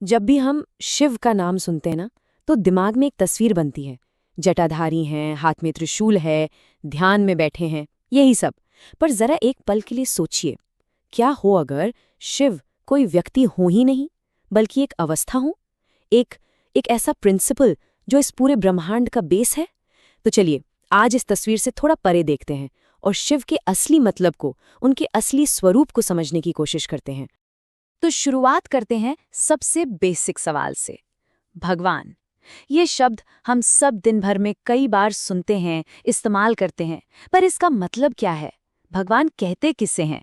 जब भी हम शिव का नाम सुनते हैं ना, तो दिमाग में एक तस्वीर बनती है। जटाधारी हैं, हाथ में त्रिशूल है, ध्यान में बैठे हैं, यही सब। पर जरा एक पल के लिए सोचिए, क्या हो अगर शिव कोई व्यक्ति हो ही नहीं, बल्कि एक अवस्था हो, एक एक ऐसा प्रिंसिपल जो इस पूरे ब्रह्मांड का बेस है। तो चलिए आज इस तस्वीर से थोड़ा परे देखते हैं और शिव के असली मतलब को, उनके असली स्वरूप को समझने की कोशिश करते हैं। तो शुरुआत करते हैं सबसे बेसिक सवाल से। भगवान, ये शब्द हम सब दिन भर में कई बार सुनते हैं, इस्तेमाल करते हैं, पर इसका मतलब क्या है? भगवान कहते किसे हैं?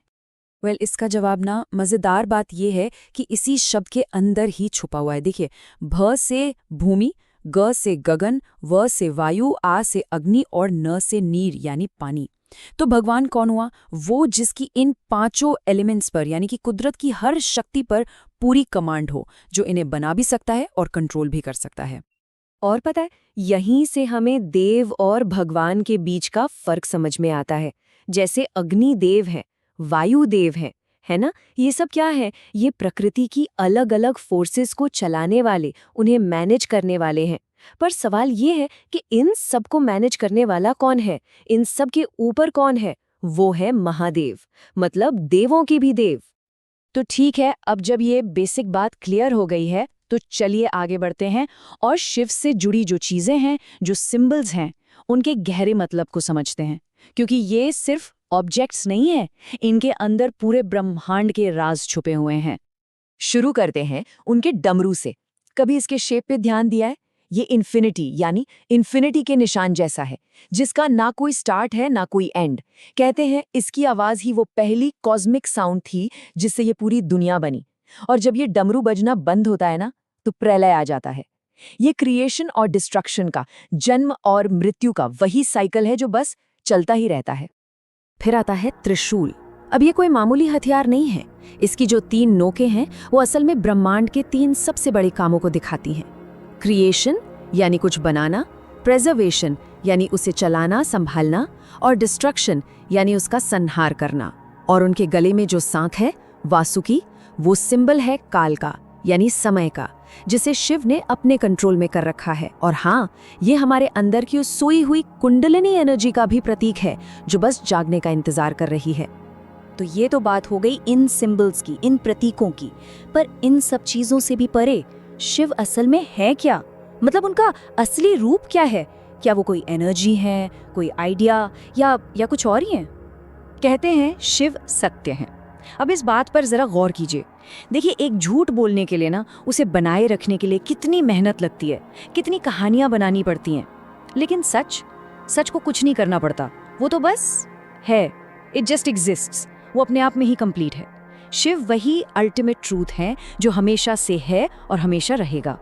इसका जवाब ना, मज़ेदार बात यह है कि इसी शब्द के अंदर ही छुपा हुआ है। देखिए, भ से भूमि, ग से गगन, व से वायु, आ से अग्नि और न से नीर यानी पानी। तो भगवान कौन हुआ? वो जिसकी इन पांचों एलिमेंट्स पर यानी कि कुदरत की हर शक्ति पर पूरी कमांड हो, जो इन्हें बना भी सकता है और कंट्रोल भी कर सकता है। और पता है, यहीं से हमें देव और भगवान के बीच का फर्क समझ में आता है। जैसे अग्नि देव है, वायु देव है ना? ये सब क्या है? ये प्रकृति की अलग अलग फोर्सेस को चलाने वाले, उन्हें मैनेज करने वाले हैं। पर सवाल ये है कि इन सब को मैनेज करने वाला कौन है? इन सब के ऊपर कौन है? वो है महादेव, मतलब देवों के भी देव। तो ठीक है, अब जब ये बेसिक बात क्लियर हो गई है, तो चलिए आगे बढ़ते हैं और शिव से जुड़ी जो चीजें हैं, जो सिंबल्स हैं, उनके गहरे मतलब को समझते हैं। क्योंकि ये सिर्फ ऑब्जेक्ट्स नहीं है, इनके अंदर पूरे ब्रह्मांड के राज छुपे हुए हैं। शुरू करते हैं उनके डमरू से। कभी इसके शेप पे ध्यान दिया है? ये इन्फिनिटी यानी इन्फिनिटी के निशान जैसा है, जिसका ना कोई स्टार्ट है ना कोई एंड। कहते हैं इसकी आवाज ही वो पहली कॉस्मिक साउंड थी जिससे ये पूरी दुनिया बनी। और जब ये डमरू बजना बंद होता है ना, तो प्रलय आ जाता है। ये क्रिएशन और डिस्ट्रक्शन का, जन्म और मृत्यु का वही साइकिल है जो बस चलता ही रहता है। फिर आता है त्रिशूल। अब ये कोई मामूली हथियार नहीं है। इसकी जो 3 नोकें हैं, वो असल में ब्रह्मांड के 3 सबसे बड़े कामों को दिखाती हैं। क्रिएशन यानी कुछ बनाना, प्रेजर्वेशन यानी उसे चलाना संभालना, और डिस्ट्रक्शन यानी उसका संहार करना। और उनके गले में जो सांख है, वासुकी, वो सिंबल है काल का यानी समय का, जिसे शिव ने अपने कंट्रोल में कर रखा है। और हाँ, ये हमारे अंदर की उस सोई हुई कुंडलिनी एनर्जी का भी प्रतीक है, जो बस जागने का इंतजार कर रही है। तो ये तो बात हो गई इन सिंबल्स की, इन प्रतीकों की। पर इन सब चीजों से भी परे शिव असल में है क्या? मतलब उनका असली रूप क्या है? क्या वो कोई एनर्जी है, कोई आइडिया, या कुछ और ही है? कहते हैं शिव सत्य हैं। अब इस बात पर जरा गौर कीजिए। देखिए, एक झूठ बोलने के लिए ना, उसे बनाए रखने के लिए कितनी मेहनत लगती है, कितनी कहानियां बनानी पड़ती हैं। लेकिन सच को कुछ नहीं करना पड़ता, वो तो बस है। It just exists. वो अपने आप में ही कंप्लीट है। शिव वही अल्टीमेट ट्रूथ है जो हमेशा से है और हमेशा रहेगा।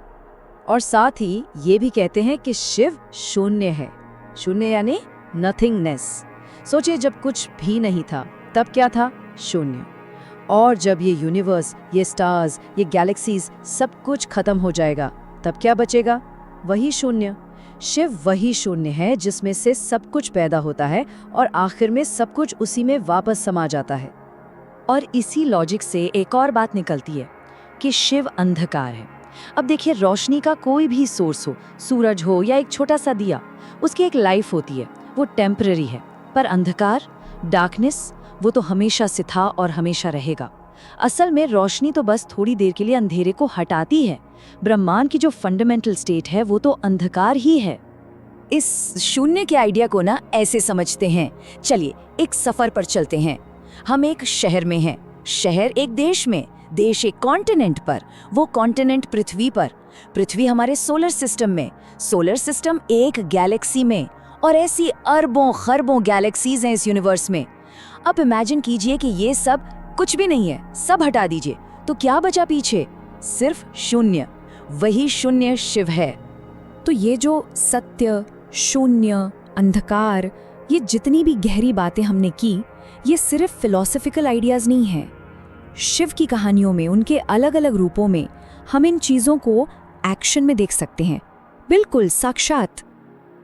और साथ ही ये भी कहते हैं कि शिव शून्य है। शून्य यानी नथिंगनेस। सोचिए, जब कुछ भी नहीं था, तब क्या था? शून्य। और जब ये यूनिवर्स, ये स्टार्स, ये गैलेक्सीज सब कुछ खत्म हो जाएगा, तब क्या बचेगा? वही शून्य। शिव वही शून्य है जिसमें से सब कुछ पैदा होता है और आखिर में सब कुछ उसी में वापस समा जाता है। और इसी लॉजिक से एक और बात निकलती है कि शिव अंधकार है। अब देखिए, रोशनी का कोई भी सोर्स हो, सूरज हो या एक छोटा सा दिया, उसकी एक लाइफ होती है, वो टेम्पररी है। पर अंधकार, डार्कनेस, वो तो हमेशा से था और हमेशा रहेगा। असल में रोशनी तो बस थोड़ी देर के लिए अंधेरे को हटाती है। ब्रह्मांड की जो फंडामेंटल स्टेट है, वो तो अंधकार ही है। इस शून्य के आइडिया को ना ऐसे समझते हैं। चलिए एक सफर पर चलते हैं। हम एक शहर में हैं, शहर एक देश में, देश एक कॉन्टिनेंट पर, वो कॉन्टिनेंट पृथ्वी पर, पृथ्वी हमारे सोलर सिस्टम में, सोलर सिस्टम एक गैलेक्सी में, और ऐसी अरबों खरबों गैलेक्सीज हैं इस यूनिवर्स में। अब इमेजिन कीजिए कि ये सब कुछ भी नहीं है, सब हटा दीजिए, तो क्या बचा पीछे? सिर्फ शून्य। वही शून्य शिव है। तो ये जो सत्य, शून्य, अंधकार, ये जितनी भी गहरी बातें हमने की, ये सिर्फ फिलॉसफिकल आइडियाज नहीं हैं। शिव की कहानियों में, उनके अलग अलग रूपों में हम इन चीज़ों को एक्शन में देख सकते हैं, बिल्कुल साक्षात।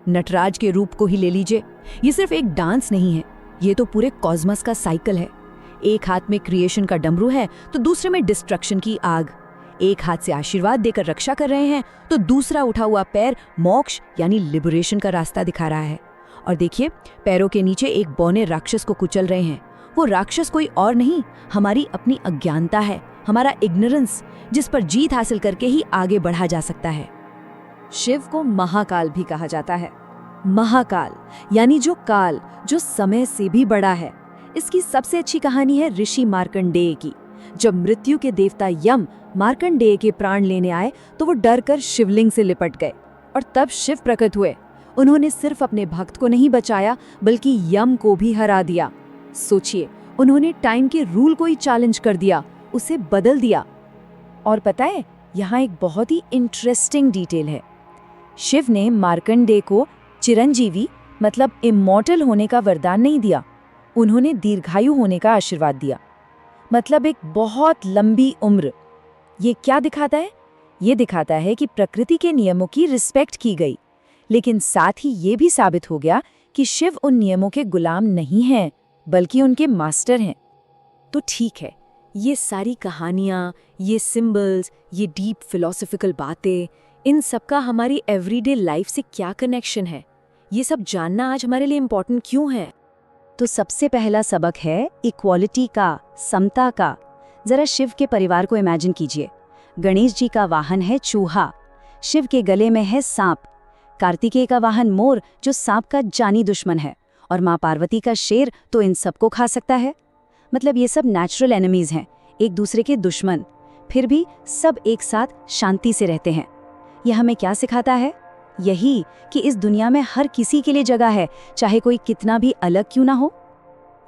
नटराज के रूप को ही ले लीजिए। ये सिर्फ एक डांस नहीं है, ये तो पूरे कॉस्मस का साइकिल है। एक हाथ में क्रिएशन का डमरू है तो दूसरे में डिस्ट्रक्शन की आग। एक हाथ से आशीर्वाद देकर रक्षा कर रहे हैं तो दूसरा उठा हुआ पैर मोक्ष यानी लिबरेशन का रास्ता दिखा रहा है। और देखिए, पैरों के नीचे एक बौने राक्षस को कुचल रहे हैं। वो राक्षस कोई और नहीं, हमारी अपनी अज्ञानता है, हमारा इग्नोरेंस, जिस पर जीत हासिल करके ही आगे बढ़ा जा सकता है। शिव को महाकाल भी कहा जाता है। महाकाल यानी जो काल, जो समय से भी बड़ा है। इसकी सबसे अच्छी कहानी है ऋषि मार्कंडेय की। जब मृत्यु के देवता यम मार्कंडेय के प्राण लेने आए तो वो डर कर शिवलिंग से लिपट गए और तब शिव प्रकट हुए। उन्होंने सिर्फ अपने भक्त को नहीं बचाया बल्कि यम को भी हरा दिया। सोचिए, उन्होंने टाइम के रूल को ही चैलेंज कर दिया, उसे बदल दिया। और पता है, यहाँ एक बहुत ही इंटरेस्टिंग डिटेल है। शिव ने मार्कंडेय को चिरंजीवी मतलब इमॉर्टल होने का वरदान नहीं दिया, उन्होंने दीर्घायु होने का आशीर्वाद दिया, मतलब एक बहुत लंबी उम्र। ये क्या दिखाता है? ये दिखाता है कि प्रकृति के नियमों की रिस्पेक्ट की गई, लेकिन साथ ही ये भी साबित हो गया कि शिव उन नियमों के गुलाम नहीं हैं बल्कि उनके मास्टर हैं। तो ठीक है, ये सारी कहानियाँ, ये सिंबल्स, ये डीप फिलोसॉफिकल बातें, इन सब का हमारी एवरीडे लाइफ से क्या कनेक्शन है? ये सब जानना आज हमारे लिए इम्पोर्टेंट क्यों है? तो सबसे पहला सबक है इक्वालिटी का, समता का। जरा शिव के परिवार को इमेजिन कीजिए। गणेश जी का वाहन है चूहा, शिव के गले में है सांप, कार्तिकेय का वाहन मोर जो सांप का जानी दुश्मन है, और माँ पार्वती का शेर तो इन सबको खा सकता है। मतलब ये सब नेचुरल एनिमीज हैं, एक दूसरे के दुश्मन, फिर भी सब एक साथ शांति से रहते हैं। यह हमें क्या सिखाता है? यही कि इस दुनिया में हर किसी के लिए जगह है, चाहे कोई कितना भी अलग क्यों ना हो।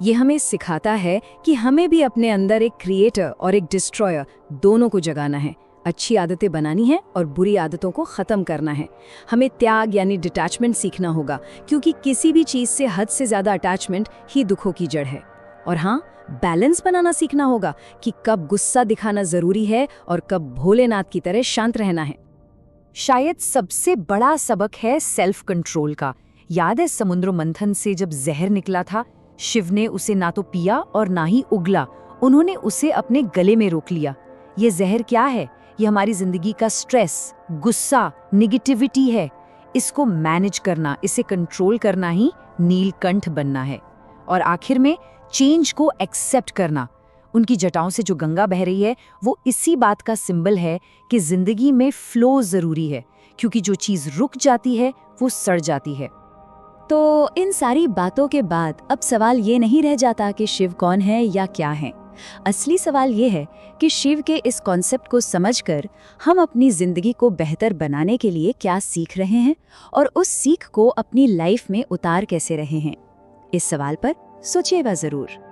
ये हमें सिखाता है कि हमें भी अपने अंदर एक क्रिएटर और एक डिस्ट्रॉयर दोनों को जगाना है, अच्छी आदतें बनानी है और बुरी आदतों को ख़त्म करना है। हमें त्याग यानी डिटैचमेंट सीखना होगा, क्योंकि किसी भी चीज़ से हद से ज़्यादा अटैचमेंट ही दुखों की जड़ है। और हाँ, बैलेंस बनाना सीखना होगा कि कब गुस्सा दिखाना ज़रूरी है और कब भोलेनाथ की तरह शांत रहना है। शायद सबसे बड़ा सबक है सेल्फ कंट्रोल का। याद है समुद्र मंथन से जब जहर निकला था, शिव ने उसे ना तो पिया और ना ही उगला, उन्होंने उसे अपने गले में रोक लिया। ये जहर क्या है? ये हमारी जिंदगी का स्ट्रेस, गुस्सा, निगेटिविटी है। इसको मैनेज करना, इसे कंट्रोल करना ही नीलकंठ बनना है। और आखिर में चेंज को एक्सेप्ट करना। उनकी जटाओं से जो गंगा बह रही है वो इसी बात का सिंबल है कि जिंदगी में फ्लो जरूरी है, क्योंकि जो चीज रुक जाती है वो सड़ जाती है। तो इन सारी बातों के बाद अब सवाल ये नहीं रह जाता कि शिव कौन है या क्या है। असली सवाल ये है कि शिव के इस कॉन्सेप्ट को समझकर हम अपनी जिंदगी को बेहतर बनाने के लिए क्या सीख रहे हैं और उस सीख को अपनी लाइफ में उतार कैसे रहे हैं। इस सवाल पर सोचिएगा जरूर।